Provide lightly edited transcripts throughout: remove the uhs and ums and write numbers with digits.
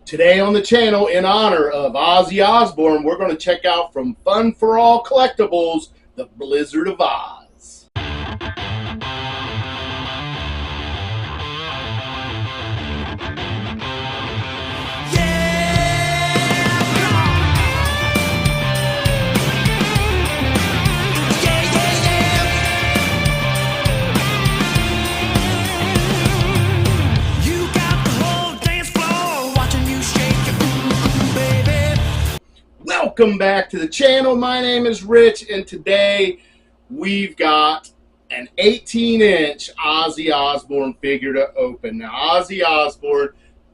Today on the channel, in honor of Ozzy Osborne, we're going to check out from Fun for All Collectibles, the Blizzard of Oz. Welcome back to the channel. My name is Rich, and today we've got an 18-inch Ozzy Osborne figure to open. Now, Ozzy Osborne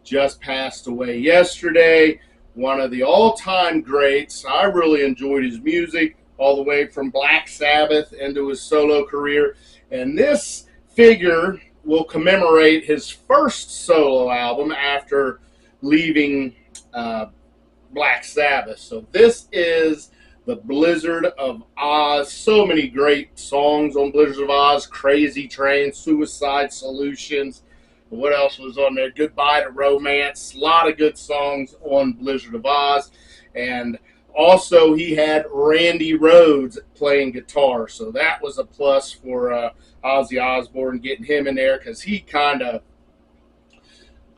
just passed away yesterday, one of the all-time greats. I really enjoyed his music all the way from Black Sabbath into his solo career, and this figure will commemorate his first solo album after leaving Black Sabbath. So this is the Blizzard of Oz. So many great songs on Blizzard of Oz. Crazy Train, Suicide Solutions. What else was on there? Goodbye to Romance. A lot of good songs on Blizzard of Oz. And also he had Randy Rhoads playing guitar. So that was a plus for Ozzy Osborne, getting him in there, because he kind of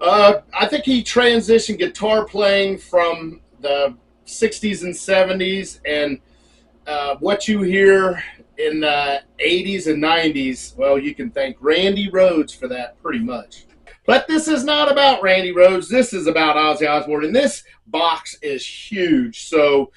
I think he transitioned guitar playing from the 60s and 70s, and what you hear in the 80s and 90s, well, you can thank Randy Rhoads for that pretty much. But this is not about Randy Rhoads. This is about Ozzy Osbourne, and this box is huge. So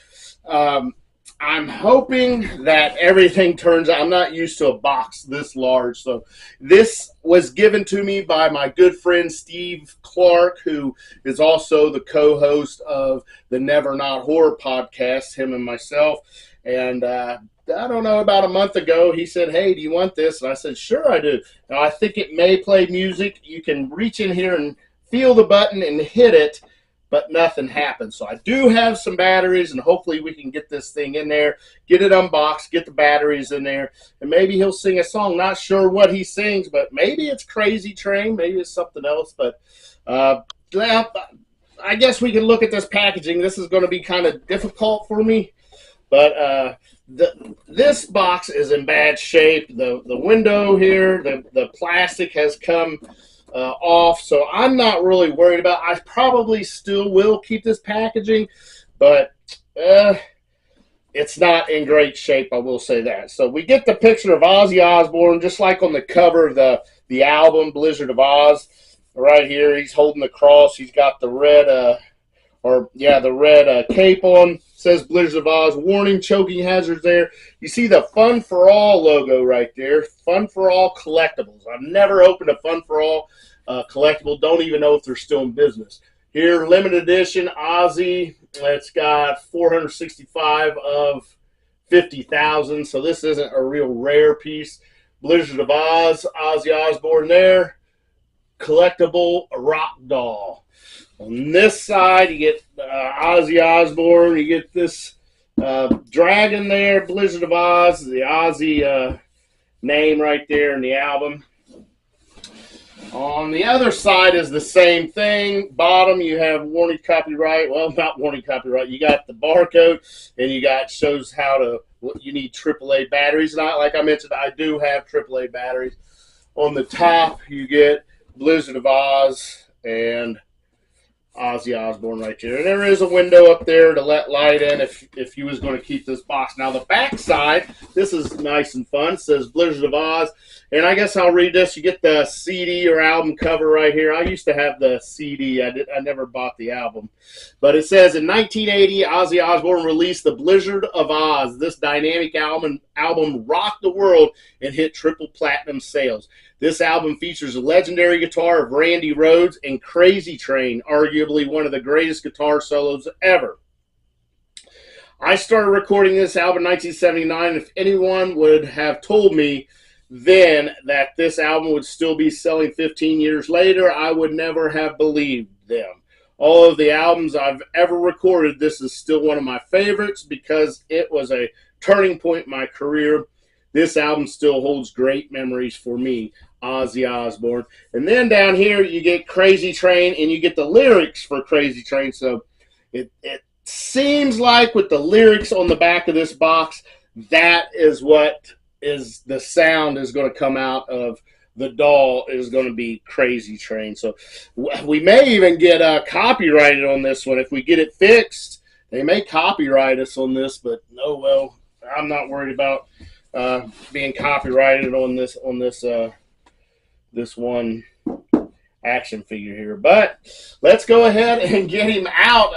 I'm hoping that everything turns out. I'm not used to a box this large. So this was given to me by my good friend Steve Clark, who is also the co-host of the Never Not Horror podcast, him and myself. And I don't know, about a month ago, he said, "Hey, do you want this?" And I said, "Sure, I do." Now, I think it may play music. You can reach in here and feel the button and hit it, but nothing happens. So I do have some batteries, and hopefully we can get this thing in there, get it unboxed, get the batteries in there, and maybe he'll sing a song. Not sure what he sings, but maybe it's Crazy Train, maybe it's something else. But I guess we can look at this packaging. This is going to be kind of difficult for me, but this box is in bad shape. The window here, the plastic has come off, so I'm not really worried about it. I probably still will keep this packaging, but it's not in great shape, I will say that. So we get the picture of Ozzy Osbourne, just like on the cover of the album Blizzard of Oz. Right here, he's holding the cross. He's got the red cape on. Says Blizzard of Oz. Warning, choking hazards there. You see the Fun for All logo right there. Fun for All Collectibles. I've never opened a Fun for All collectible. Don't even know if they're still in business. Here, limited edition Ozzy. It's got 465 of 50,000. So this isn't a real rare piece. Blizzard of Oz. Ozzy Osbourne there. Collectible rock doll. On this side, you get Ozzy Osbourne. You get this dragon there, Blizzard of Oz, the Ozzy name right there in the album. On the other side is the same thing. Bottom, you have warning copyright. Well, not warning copyright. You got the barcode, and you got shows how to. You need AAA batteries. And like I mentioned, I do have AAA batteries. On the top, you get Blizzard of Oz and Ozzy Osbourne right there. And there is a window up there to let light in if you was going to keep this box. Now, the back side, this is nice and fun. It says Blizzard of Oz. And I guess I'll read this. You get the CD or album cover right here. I used to have the CD. I never bought the album. But it says, in 1980, Ozzy Osbourne released the Blizzard of Oz. This dynamic album rocked the world and hit triple platinum sales. This album features a legendary guitar of Randy Rhoads and Crazy Train, arguably one of the greatest guitar solos ever. I started recording this album in 1979. If anyone would have told me then that this album would still be selling 15 years later, I would never have believed them. All of the albums I've ever recorded, this is still one of my favorites because it was a turning point in my career. this album still holds great memories for me, Ozzy Osborne. And then down here you get Crazy Train, and you get the lyrics for Crazy Train. So it seems like with the lyrics on the back of this box, that is what is the sound is going to come out of the doll, is going to be Crazy Train. So we may even get copyrighted on this one. If we get it fixed, they may copyright us on this, but oh well, I'm not worried about being copyrighted on this this one action figure here. But let's go ahead and get him out.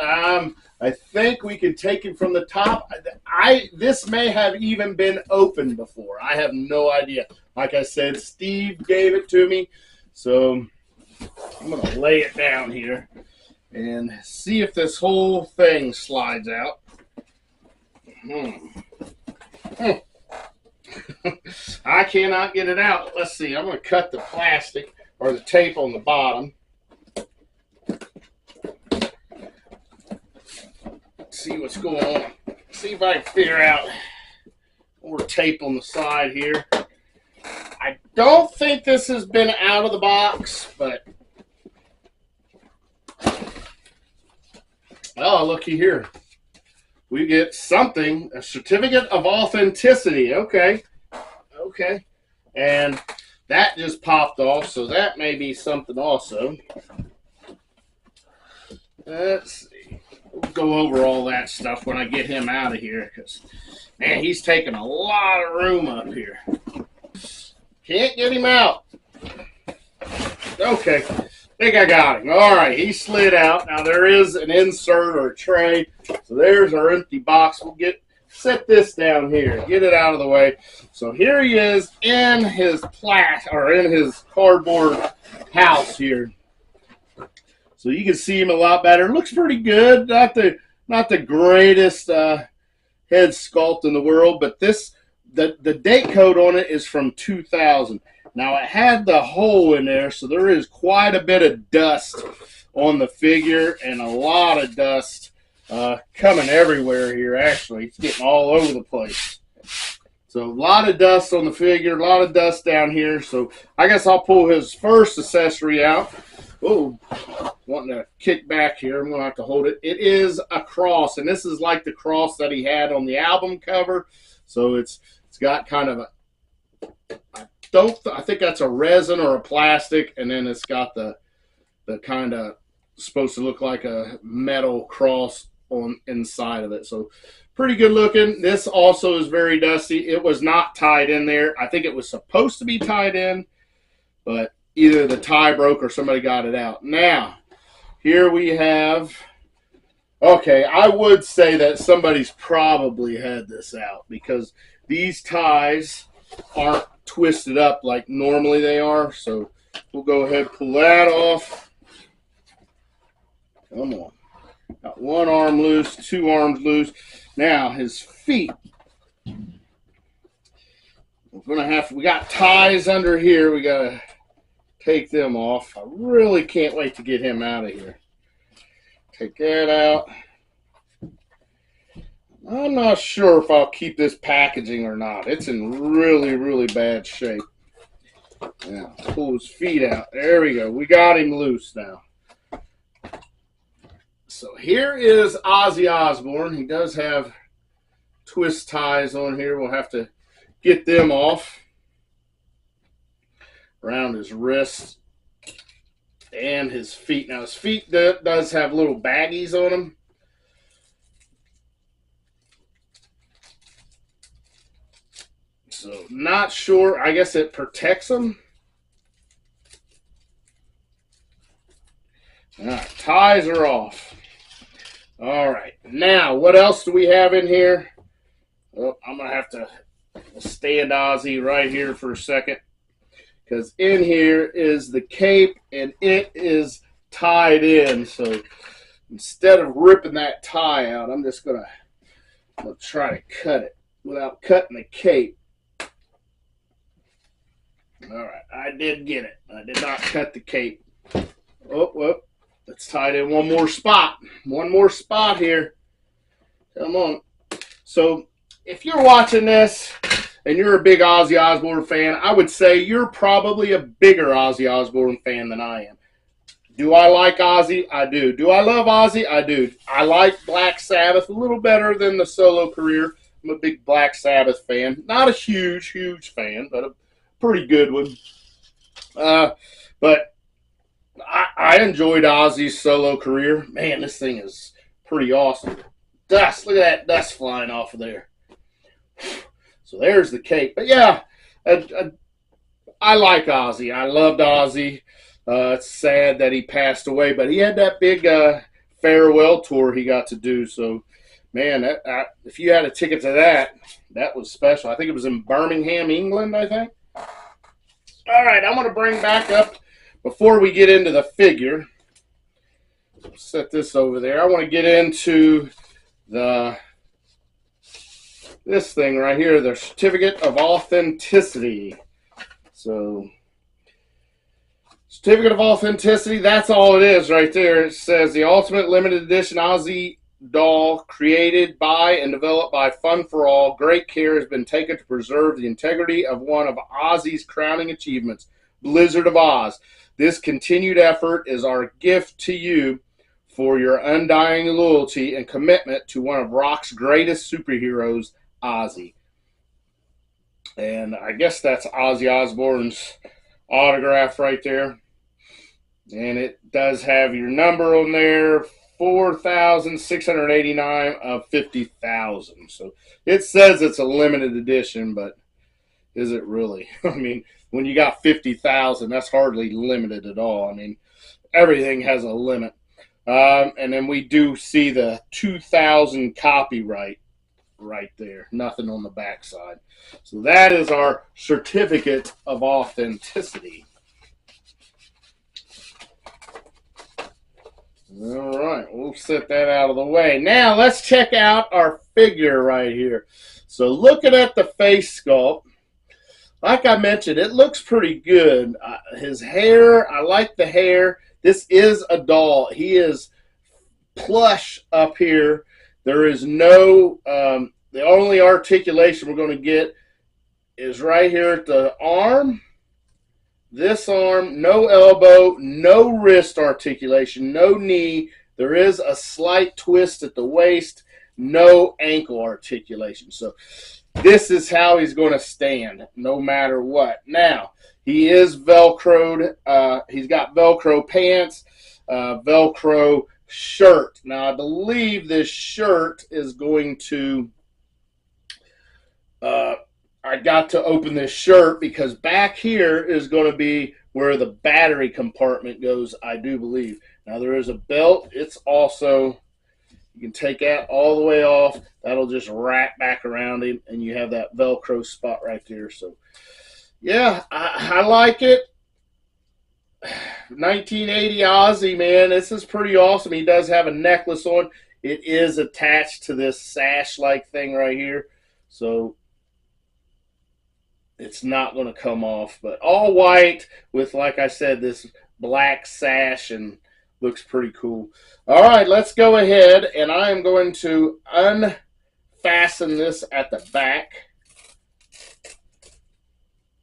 I think we can take him from the top. This may have even been opened before. I have no idea. Like I said, Steve gave it to me. So I'm going to lay it down here and see if this whole thing slides out. I cannot get it out. Let's see. I'm going to cut the plastic or the tape on the bottom. See what's going on. See if I can figure out more tape on the side here. I don't think this has been out of the box, but oh, looky here. We get something, a certificate of authenticity. Okay. And that just popped off, so that may be something also. Let's see. We'll go over all that stuff when I get him out of here, because, man, he's taking a lot of room up here. Can't get him out. Okay. Think I got him. All right, he slid out. Now, there is an insert or a tray, so there's our empty box. We'll set this down here, get it out of the way. So here he is in his in his cardboard house here. So you can see him a lot better. Looks pretty good. Not the greatest head sculpt in the world, but the date code on it is from 2000. Now it had the hole in there, so there is quite a bit of dust on the figure, and a lot of dust coming everywhere here. Actually, it's getting all over the place. So a lot of dust on the figure, a lot of dust down here. So I guess I'll pull his first accessory out. Oh, wanting to kick back here. I'm going to have to hold it. It is a cross, and this is like the cross that he had on the album cover. So it's got kind of I think that's a resin or a plastic, and then it's got the kind of supposed to look like a metal cross on inside of it. So pretty good looking. This also is very dusty. It was not tied in there. I think it was supposed to be tied in, but either the tie broke or somebody got it out. Now, here we have, okay, I would say that somebody's probably had this out, because these ties aren't twisted up like normally they are. So we'll go ahead and pull that off. Come on. Got one arm loose, two arms loose. Now his feet. We got ties under here. We gotta take them off. I really can't wait to get him out of here. Take that out. I'm not sure if I'll keep this packaging or not. It's in really, really bad shape. Now, pull his feet out. There we go. We got him loose now. So here is Ozzy Osborne. He does have twist ties on here. We'll have to get them off around his wrists and his feet. Now, his feet does have little baggies on them. So, not sure. I guess it protects them. All right, ties are off. All right, now what else do we have in here? Well, I'm going to have to stand Ozzy right here for a second, because in here is the cape, and it is tied in. So instead of ripping that tie out, I'm just going to try to cut it without cutting the cape. All right, I did get it. I did not cut the cape. Oh, well, let's tie it in one more spot. One more spot here. Come on. So if you're watching this and you're a big Ozzy Osbourne fan, I would say you're probably a bigger Ozzy Osbourne fan than I am. Do I like Ozzy? I do. Do I love Ozzy? I do. I like Black Sabbath a little better than the solo career. I'm a big Black Sabbath fan. Not a huge, huge fan, but a pretty good one. But I enjoyed Ozzy's solo career. Man, this thing is pretty awesome. Dust. Look at that dust flying off of there. So there's the cake. But yeah, I like Ozzy. I loved Ozzy. It's sad that he passed away, but he had that big farewell tour he got to do. So, man, if you had a ticket to that, that was special. I think it was in Birmingham, England, I think. All right, I'm going to bring back up, before we get into the figure, set this over there. I want to get into this thing right here, the Certificate of Authenticity. So, Certificate of Authenticity, that's all it is right there. It says the Ultimate Limited Edition Ozzy doll created by and developed by Fun for All. Great care has been taken to preserve the integrity of one of Ozzy's crowning achievements, Blizzard of Oz. This continued effort is our gift to you for your undying loyalty and commitment to one of rock's greatest superheroes, Ozzy. And I guess that's Ozzy Osbourne's autograph right there. And it does have your number on there, 4,689 of 50,000. So it says it's a limited edition, but is it really? I mean, when you got 50,000, that's hardly limited at all. I mean, everything has a limit. And then we do see the 2,000 copyright right there. Nothing on the backside. So that is our Certificate of Authenticity. All right, we'll set that out of the way. Now, let's check out our figure right here. So looking at the face sculpt, like I mentioned, it looks pretty good. His hair, I like the hair. This is a doll. He is plush up here. There is no, the only articulation we're going to get is right here at the arm. This arm, no elbow, no wrist articulation, no knee. There is a slight twist at the waist, no ankle articulation. So this is how he's going to stand no matter what. Now, he is Velcroed. He's got Velcro pants, Velcro shirt. Now, I believe this shirt is going to... I got to open this shirt because back here is going to be where the battery compartment goes, I do believe. Now, there is a belt. It's also, you can take that all the way off. That'll just wrap back around him, and you have that Velcro spot right there. So, yeah, I like it. 1980 Ozzy, man. This is pretty awesome. He does have a necklace on. It is attached to this sash-like thing right here. So, it's not going to come off, but all white with, like I said, this black sash, and looks pretty cool. All right, let's go ahead, and I am going to unfasten this at the back.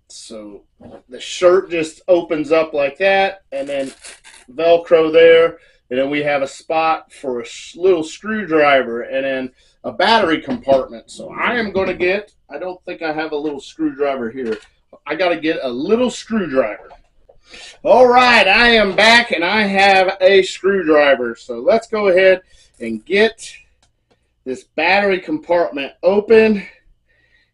So the shirt just opens up like that, and then Velcro there, and then we have a spot for a little screwdriver, and then a battery compartment. So I am going to get, I don't think I have a little screwdriver here. I got to get a little screwdriver. All right, I am back, and I have a screwdriver. So let's go ahead and get this battery compartment open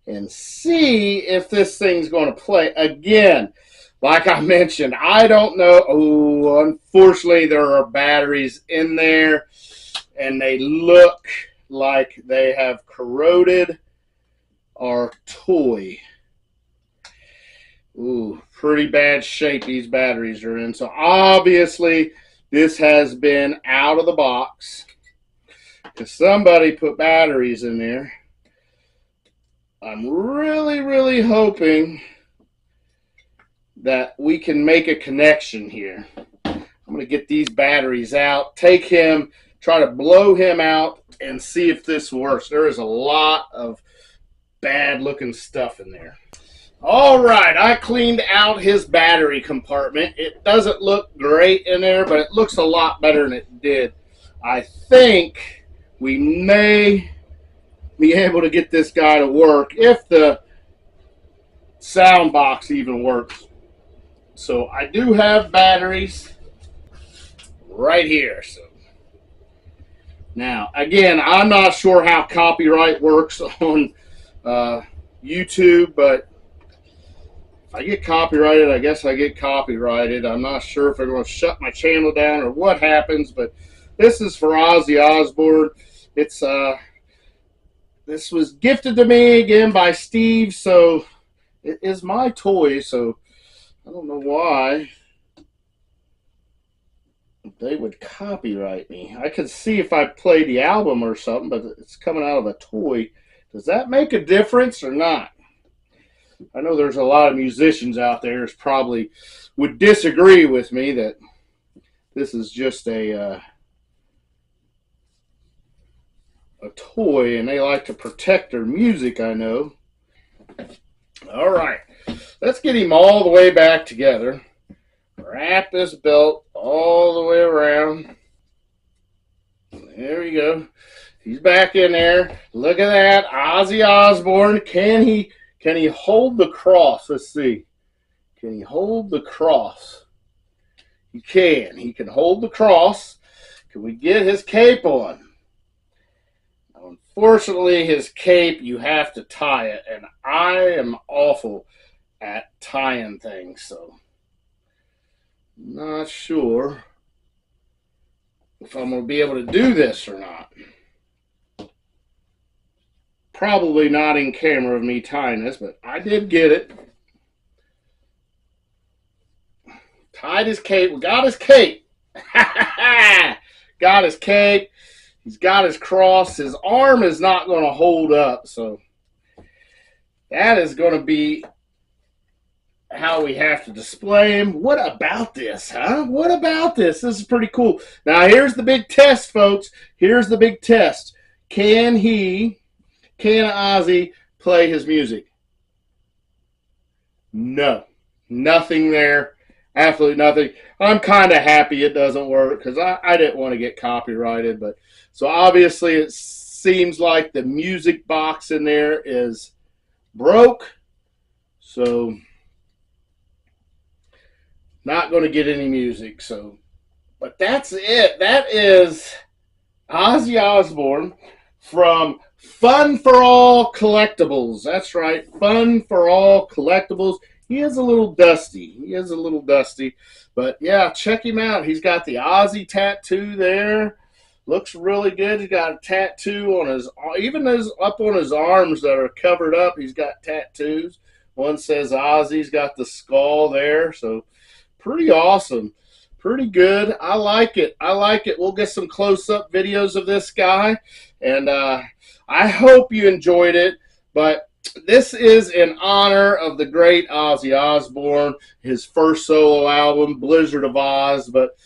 and see if this thing's going to play. Again, like I mentioned, I don't know. Oh, unfortunately, there are batteries in there, and they look like they have corroded our toy. Ooh, pretty bad shape these batteries are in. So obviously this has been out of the box because somebody put batteries in there. I'm really, really hoping that we can make a connection here. I'm going to get these batteries out, take him, try to blow him out, and see if this works. There is a lot of bad looking stuff in there. All right, I cleaned out his battery compartment. It doesn't look great in there, but it looks a lot better than it did. I think we may be able to get this guy to work if the sound box even works. So I do have batteries right here. So now, again, I'm not sure how copyright works on YouTube, but if I get copyrighted, I guess I get copyrighted. I'm not sure if they're going to shut my channel down or what happens, but this is for Ozzy Osborne. It's this was gifted to me again by Steve, so it is my toy, so I don't know why they would copyright me. I could see if I play the album or something, but it's coming out of a toy. Does that make a difference or not? I know there's a lot of musicians out there who probably would disagree with me that this is just a toy and they like to protect their music, I know. All right, let's get him all the way back together. Wrap this belt all the way around. There we go. He's back in there. Look at that, Ozzy Osborne. Can he hold the cross? Let's see. Can he hold the cross? He can. He can hold the cross. Can we get his cape on? Unfortunately, his cape, you have to tie it, and I am awful at tying things, so not sure if I'm going to be able to do this or not. Probably not in camera of me tying this, but I did get it. Tied his cape. We got his cape. Got his cape. He's got his cross. His arm is not going to hold up, so that is going to be how we have to display him. What about this, huh? What about this? This is pretty cool. Now, here's the big test, folks. Here's the big test. Can Ozzy play his music? No. Nothing there. Absolutely nothing. I'm kind of happy it doesn't work because I didn't want to get copyrighted. But so obviously it seems like the music box in there is broke. So not going to get any music. So, but that's it. That is Ozzy Osborne from Fun for All Collectibles. That's right. Fun for All Collectibles. He is a little dusty. But yeah, check him out. He's got the Ozzy tattoo there. Looks really good. He's got a tattoo on his, even up on his arms that are covered up. He's got tattoos. One says Ozzy. He's got the skull there. So pretty awesome. Pretty good. I like it. We'll get some close-up videos of this guy. And I hope you enjoyed it. But this is in honor of the great Ozzy Osborne, his first solo album, Blizzard of Oz. But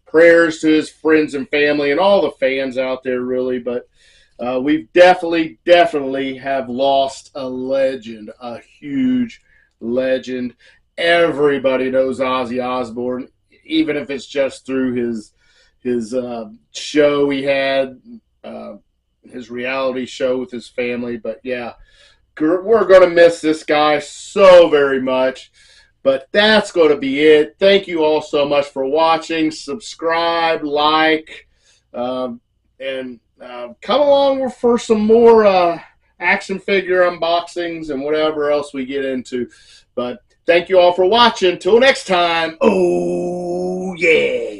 prayers to his friends and family and all the fans out there, really. But we've definitely have lost a legend, a huge legend. Everybody knows Ozzy Osborne, even if it's just through his show he had, his reality show with his family. But yeah, we're going to miss this guy so very much. But that's going to be it. Thank you all so much for watching. Subscribe, like, and come along for some more action figure unboxings and whatever else we get into. But thank you all for watching. Till next time. Oh, yeah.